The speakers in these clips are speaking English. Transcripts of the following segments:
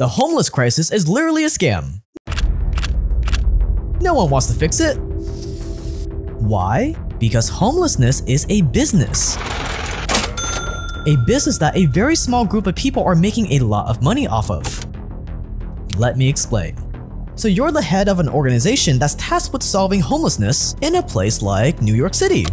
The homeless crisis is literally a scam. No one wants to fix it. Why? Because homelessness is a business. A business that a very small group of people are making a lot of money off of. Let me explain. So you're the head of an organization that's tasked with solving homelessness in a place like New York City.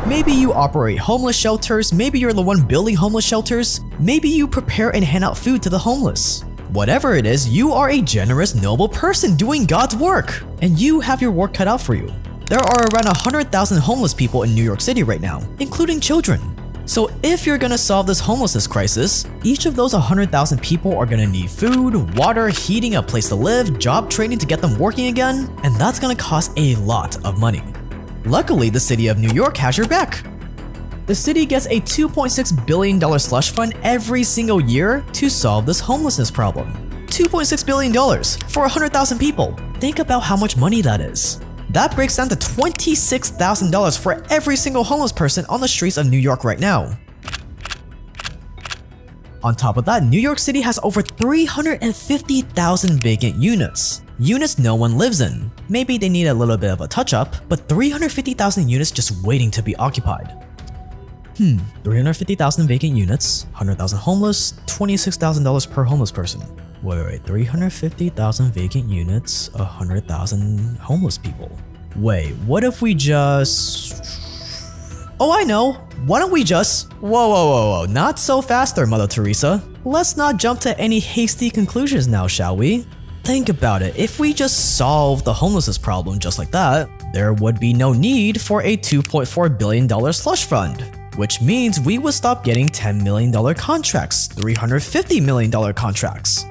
Maybe you operate homeless shelters, maybe you're the one building homeless shelters, maybe you prepare and hand out food to the homeless. Whatever it is, you are a generous, noble person doing God's work, and you have your work cut out for you. There are around 100,000 homeless people in New York City right now, including children. So if you're gonna solve this homelessness crisis, each of those 100,000 people are gonna need food, water, heating, a place to live, job training to get them working again, and that's gonna cost a lot of money. Luckily, the city of New York has your back. The city gets a $2.6 billion slush fund every single year to solve this homelessness problem. $2.6 billion for 100,000 people. Think about how much money that is. That breaks down to $26,000 for every single homeless person on the streets of New York right now. On top of that, New York City has over 350,000 vacant units. Units no one lives in. Maybe they need a little bit of a touch-up, but 350,000 units just waiting to be occupied. 350,000 vacant units, 100,000 homeless, $26,000 per homeless person. Wait, 350,000 vacant units, 100,000 homeless people. Wait, what if we just... Oh, I know! Why don't we just... Whoa, not so fast there, Mother Teresa. Let's not jump to any hasty conclusions now, shall we? Think about it, if we just solve the homelessness problem just like that, there would be no need for a $2.4 billion slush fund. Which means we would stop getting $10 million contracts, $350 million contracts.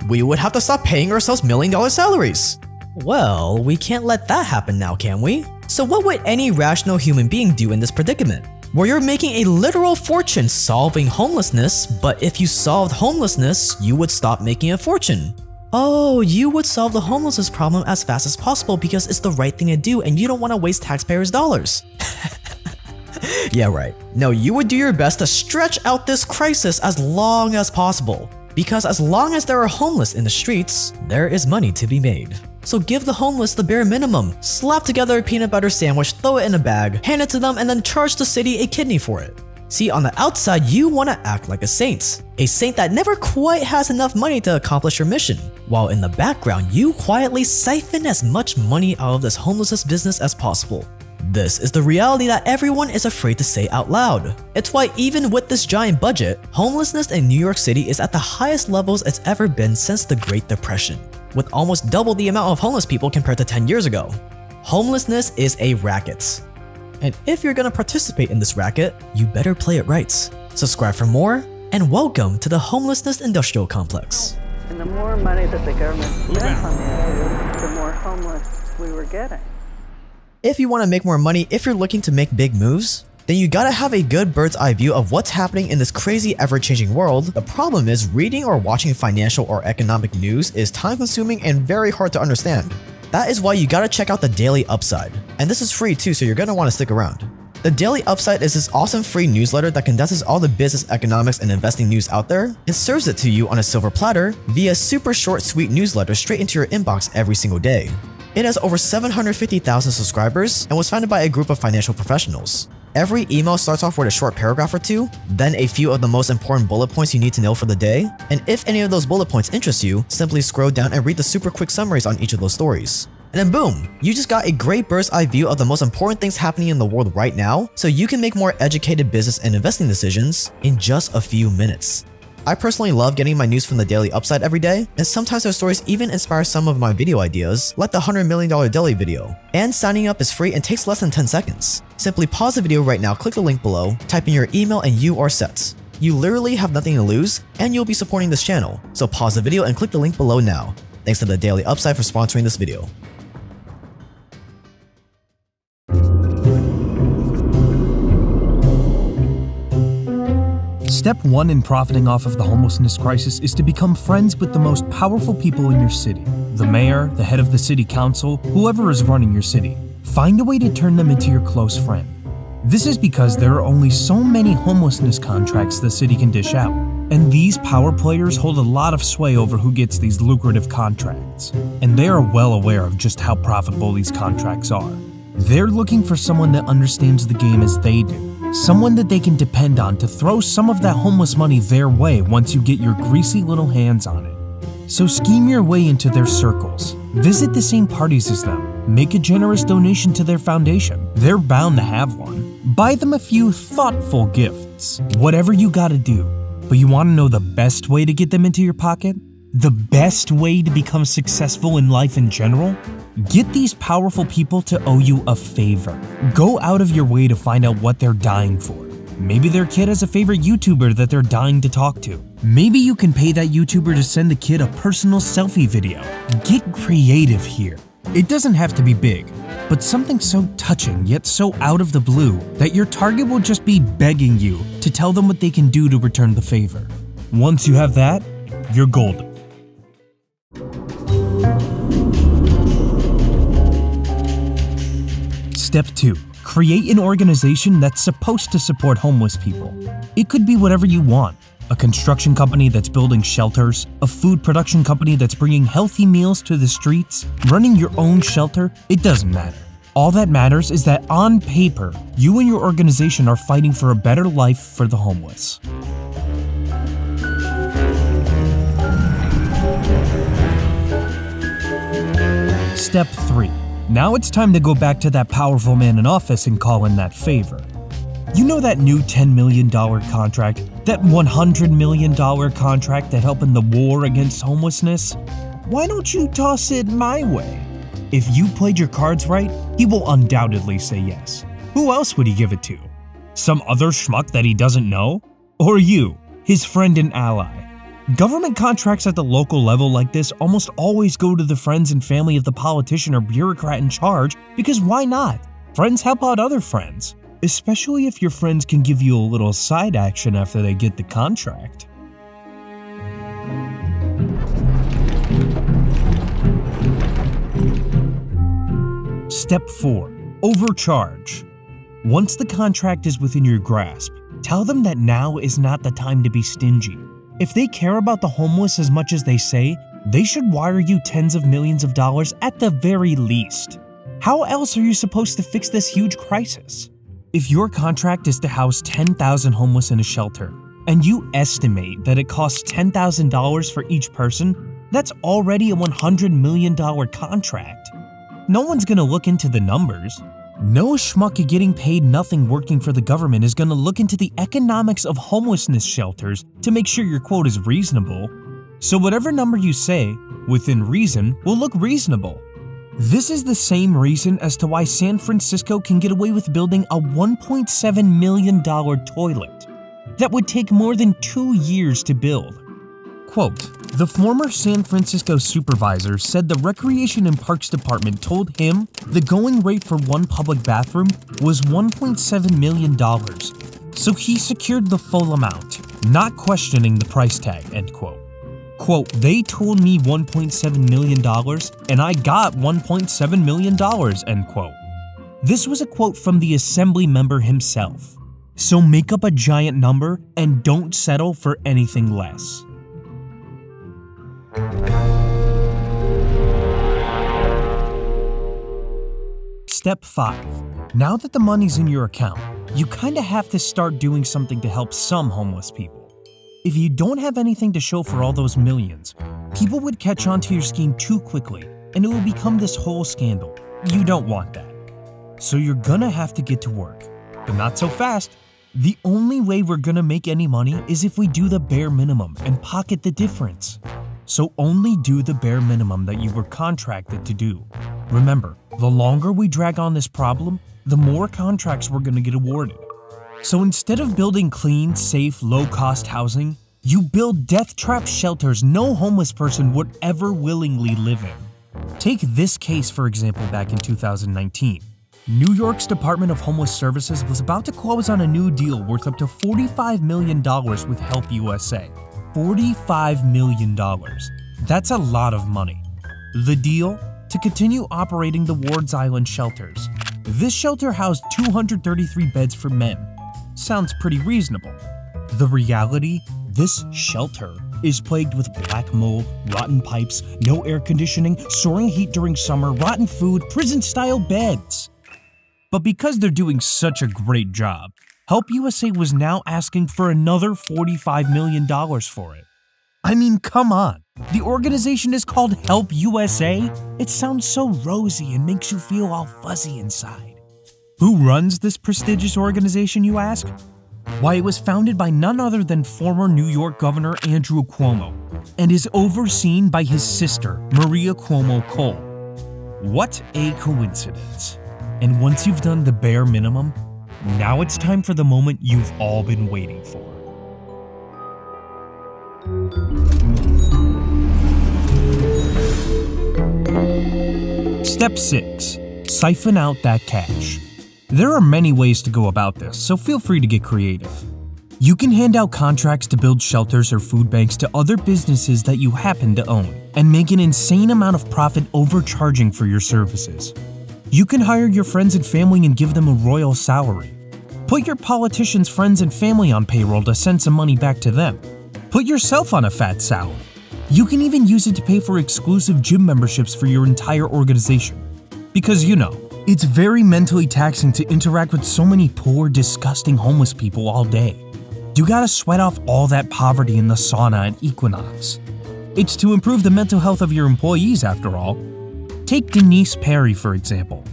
We would have to stop paying ourselves $1 million salaries. Well, we can't let that happen now, can we? So what would any rational human being do in this predicament? Where you're making a literal fortune solving homelessness, but if you solved homelessness, you would stop making a fortune. Oh, you would solve the homelessness problem as fast as possible because it's the right thing to do and you don't want to waste taxpayers' dollars. Yeah, right. No, you would do your best to stretch out this crisis as long as possible. Because as long as there are homeless in the streets, there is money to be made. So give the homeless the bare minimum. Slap together a peanut butter sandwich, throw it in a bag, hand it to them, and then charge the city a kidney for it. See, on the outside, you want to act like a saint that never quite has enough money to accomplish your mission. While in the background, you quietly siphon as much money out of this homelessness business as possible. This is the reality that everyone is afraid to say out loud. It's why even with this giant budget, homelessness in New York City is at the highest levels it's ever been since the Great Depression, with almost double the amount of homeless people compared to 10 years ago. Homelessness is a racket. And if you're gonna participate in this racket, you better play it right. Subscribe for more, and welcome to the Homelessness Industrial Complex. And the more money that the government spent on the issue, the more homeless we were getting. If you want to make more money, if you're looking to make big moves, then you gotta have a good bird's eye view of what's happening in this crazy ever-changing world. The problem is reading or watching financial or economic news is time-consuming and very hard to understand. That is why you gotta check out the Daily Upside. And this is free too, so you're gonna want to stick around. The Daily Upside is this awesome free newsletter that condenses all the business, economics, and investing news out there. It serves it to you on a silver platter via super short, sweet newsletter straight into your inbox every single day. It has over 750,000 subscribers and was founded by a group of financial professionals. Every email starts off with a short paragraph or two, then a few of the most important bullet points you need to know for the day, and if any of those bullet points interest you, simply scroll down and read the super quick summaries on each of those stories. And then boom, you just got a great bird's eye view of the most important things happening in the world right now, so you can make more educated business and investing decisions in just a few minutes. I personally love getting my news from the Daily Upside every day, and sometimes their stories even inspire some of my video ideas, like the $100 million daily video. And signing up is free and takes less than 10 seconds. Simply pause the video right now, click the link below, type in your email, and you are set. You literally have nothing to lose, and you'll be supporting this channel. So pause the video and click the link below now. Thanks to the Daily Upside for sponsoring this video. Step 1 in profiting off of the homelessness crisis is to become friends with the most powerful people in your city. The mayor, the head of the city council, whoever is running your city. Find a way to turn them into your close friend. This is because there are only so many homelessness contracts the city can dish out. And these power players hold a lot of sway over who gets these lucrative contracts. And they are well aware of just how profitable these contracts are. They're looking for someone that understands the game as they do. Someone that they can depend on to throw some of that homeless money their way once you get your greasy little hands on it. So scheme your way into their circles. Visit the same parties as them. Make a generous donation to their foundation. They're bound to have one. Buy them a few thoughtful gifts. Whatever you gotta do. But you wanna know the best way to get them into your pocket? The best way to become successful in life in general? Get these powerful people to owe you a favor. Go out of your way to find out what they're dying for. Maybe their kid has a favorite YouTuber that they're dying to talk to. Maybe you can pay that YouTuber to send the kid a personal selfie video. Get creative here. It doesn't have to be big, but something so touching yet so out of the blue that your target will just be begging you to tell them what they can do to return the favor. Once you have that, you're golden. Step 2. Create an organization that's supposed to support homeless people. It could be whatever you want. A construction company that's building shelters, a food production company that's bringing healthy meals to the streets, running your own shelter, it doesn't matter. All that matters is that on paper, you and your organization are fighting for a better life for the homeless. Step 3. Now it's time to go back to that powerful man in office and call in that favor. You know that new $10 million contract? That $100 million contract that helped in the war against homelessness? Why don't you toss it my way? If you played your cards right, he will undoubtedly say yes. Who else would he give it to? Some other schmuck that he doesn't know? Or you, his friend and ally? Government contracts at the local level like this almost always go to the friends and family of the politician or bureaucrat in charge because why not? Friends help out other friends. Especially if your friends can give you a little side action after they get the contract. Step 4. Overcharge. Once the contract is within your grasp, tell them that now is not the time to be stingy. If they care about the homeless as much as they say, they should wire you tens of millions of dollars at the very least. How else are you supposed to fix this huge crisis? If your contract is to house 10,000 homeless in a shelter, and you estimate that it costs $10,000 for each person, that's already a $100 million contract. No one's gonna look into the numbers. No schmuck getting paid nothing working for the government is gonna look into the economics of homelessness shelters to make sure your quote is reasonable. So whatever number you say, within reason, will look reasonable. This is the same reason as to why San Francisco can get away with building a $1.7 million toilet that would take more than 2 years to build. Quote, the former San Francisco supervisor said the Recreation and Parks Department told him the going rate for one public bathroom was $1.7 million, so he secured the full amount, not questioning the price tag, end quote. Quote, they told me $1.7 million and I got $1.7 million, end quote. This was a quote from the assembly member himself. So make up a giant number and don't settle for anything less. Step 5. Now that the money's in your account, you kinda have to start doing something to help some homeless people. If you don't have anything to show for all those millions, people would catch on to your scheme too quickly and it will become this whole scandal. You don't want that. So you're gonna have to get to work, but not so fast. The only way we're gonna make any money is if we do the bare minimum and pocket the difference. So only do the bare minimum that you were contracted to do. Remember, the longer we drag on this problem, the more contracts we're gonna get awarded. So instead of building clean, safe, low-cost housing, you build death trap shelters no homeless person would ever willingly live in. Take this case for example back in 2019. New York's Department of Homeless Services was about to close on a new deal worth up to $45 million with Help USA. $45 million. That's a lot of money. The deal? To continue operating the Wards Island shelters. This shelter housed 233 beds for men. Sounds pretty reasonable. The reality? This shelter is plagued with black mold, rotten pipes, no air conditioning, soaring heat during summer, rotten food, prison-style beds. But because they're doing such a great job, Help USA was now asking for another $45 million for it. I mean, come on. The organization is called Help USA? It sounds so rosy and makes you feel all fuzzy inside. Who runs this prestigious organization, you ask? Why, it was founded by none other than former New York Governor Andrew Cuomo and is overseen by his sister, Maria Cuomo Cole. What a coincidence. And once you've done the bare minimum, now it's time for the moment you've all been waiting for. Step 6. Siphon out that cash. There are many ways to go about this, so feel free to get creative. You can hand out contracts to build shelters or food banks to other businesses that you happen to own, and make an insane amount of profit overcharging for your services. You can hire your friends and family and give them a royal salary. Put your politicians' friends and family on payroll to send some money back to them. Put yourself on a fat salary. You can even use it to pay for exclusive gym memberships for your entire organization. Because you know, it's very mentally taxing to interact with so many poor, disgusting homeless people all day. You gotta sweat off all that poverty in the sauna at Equinox. It's to improve the mental health of your employees, after all. Take Denise Perry, for example.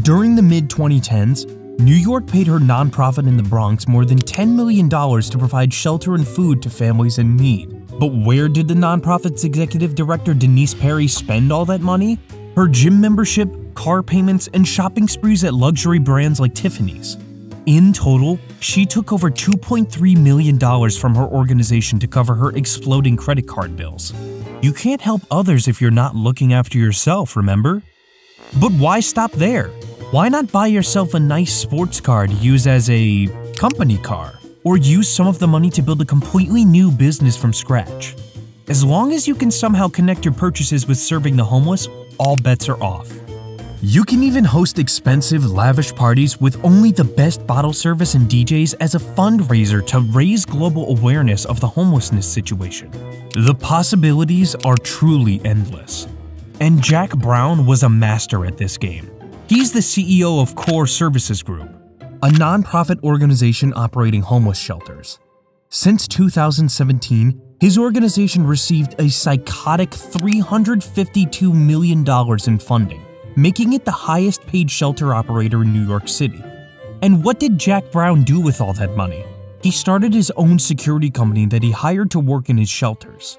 During the mid-2010s, New York paid her nonprofit in the Bronx more than $10 million to provide shelter and food to families in need. But where did the nonprofit's executive director Denise Perry spend all that money? Her gym membership, car payments, and shopping sprees at luxury brands like Tiffany's. In total, she took over $2.3 million from her organization to cover her exploding credit card bills. You can't help others if you're not looking after yourself, remember? But why stop there? Why not buy yourself a nice sports car to use as a company car? Or use some of the money to build a completely new business from scratch? As long as you can somehow connect your purchases with serving the homeless, all bets are off. You can even host expensive, lavish parties with only the best bottle service and DJs as a fundraiser to raise global awareness of the homelessness situation. The possibilities are truly endless. And Jack Brown was a master at this game. He's the CEO of Core Services Group, a nonprofit organization operating homeless shelters. Since 2017, his organization received a psychotic $352 million in funding, making it the highest paid shelter operator in New York City. And what did Jack Brown do with all that money? He started his own security company that he hired to work in his shelters.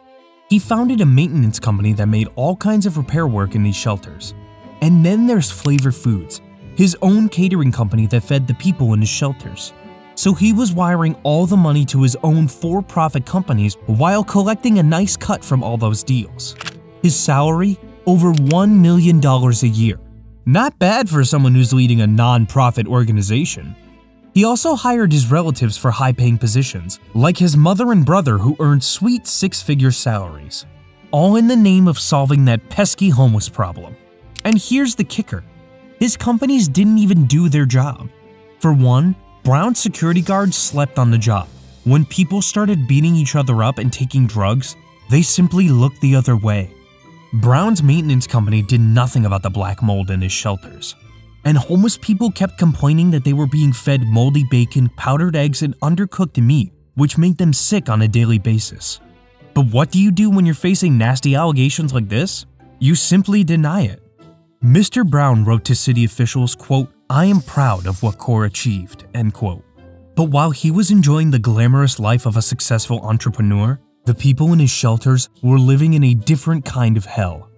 He founded a maintenance company that made all kinds of repair work in these shelters. And then there's Flavor Foods, his own catering company that fed the people in his shelters. So he was wiring all the money to his own for-profit companies while collecting a nice cut from all those deals. His salary? Over $1 million a year. Not bad for someone who's leading a non-profit organization. He also hired his relatives for high-paying positions, like his mother and brother who earned sweet six-figure salaries. All in the name of solving that pesky homeless problem. And here's the kicker. His companies didn't even do their job. For one, Brown's security guards slept on the job. When people started beating each other up and taking drugs, they simply looked the other way. Brown's maintenance company did nothing about the black mold in his shelters. And homeless people kept complaining that they were being fed moldy bacon, powdered eggs, and undercooked meat, which made them sick on a daily basis. But what do you do when you're facing nasty allegations like this? You simply deny it. Mr. Brown wrote to city officials, quote, "I am proud of what Core achieved," end quote. But while he was enjoying the glamorous life of a successful entrepreneur, the people in his shelters were living in a different kind of hell.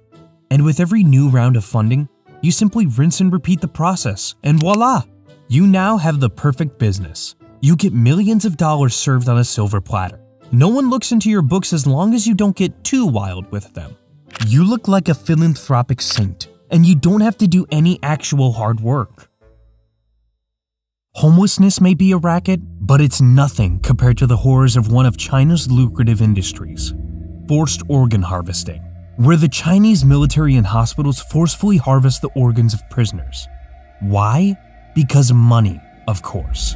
And with every new round of funding, you simply rinse and repeat the process, and voila! You now have the perfect business. You get millions of dollars served on a silver platter. No one looks into your books as long as you don't get too wild with them. You look like a philanthropic saint, and you don't have to do any actual hard work. Homelessness may be a racket, but it's nothing compared to the horrors of one of China's lucrative industries, forced organ harvesting, where the Chinese military and hospitals forcefully harvest the organs of prisoners. Why? Because money, of course.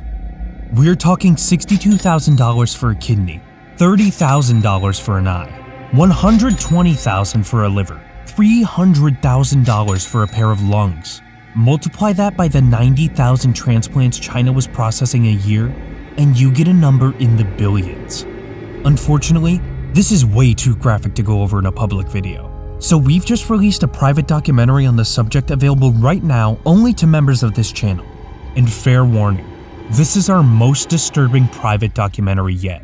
We're talking $62,000 for a kidney, $30,000 for an eye, $120,000 for a liver, $300,000 for a pair of lungs. Multiply that by the 90,000 transplants China was processing a year, and you get a number in the billions. Unfortunately, this is way too graphic to go over in a public video. So we've just released a private documentary on the subject available right now only to members of this channel. And fair warning, this is our most disturbing private documentary yet.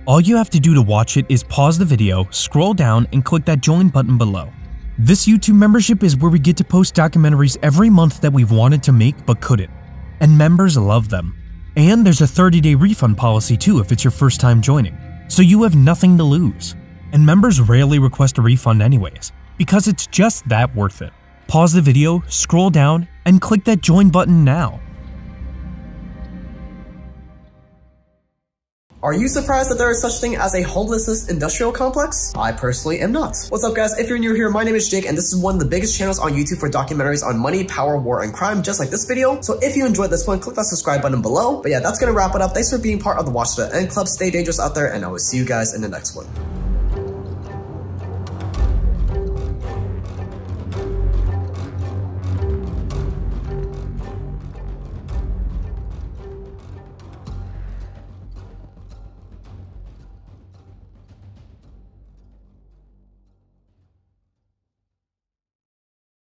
All you have to do to watch it is pause the video, scroll down, and click that join button below. This YouTube membership is where we get to post documentaries every month that we've wanted to make but couldn't. And members love them. And there's a 30-day refund policy too if it's your first time joining. So you have nothing to lose. And members rarely request a refund anyways, because it's just that worth it. Pause the video, scroll down, and click that join button now. Are you surprised that there is such thing as a homelessness industrial complex? I personally am not. What's up guys, if you're new here, my name is Jake and this is one of the biggest channels on YouTube for documentaries on money, power, war, and crime, just like this video. So if you enjoyed this one, click that subscribe button below. But yeah, that's gonna wrap it up. Thanks for being part of the Watch to the End Club. Stay dangerous out there and I will see you guys in the next one.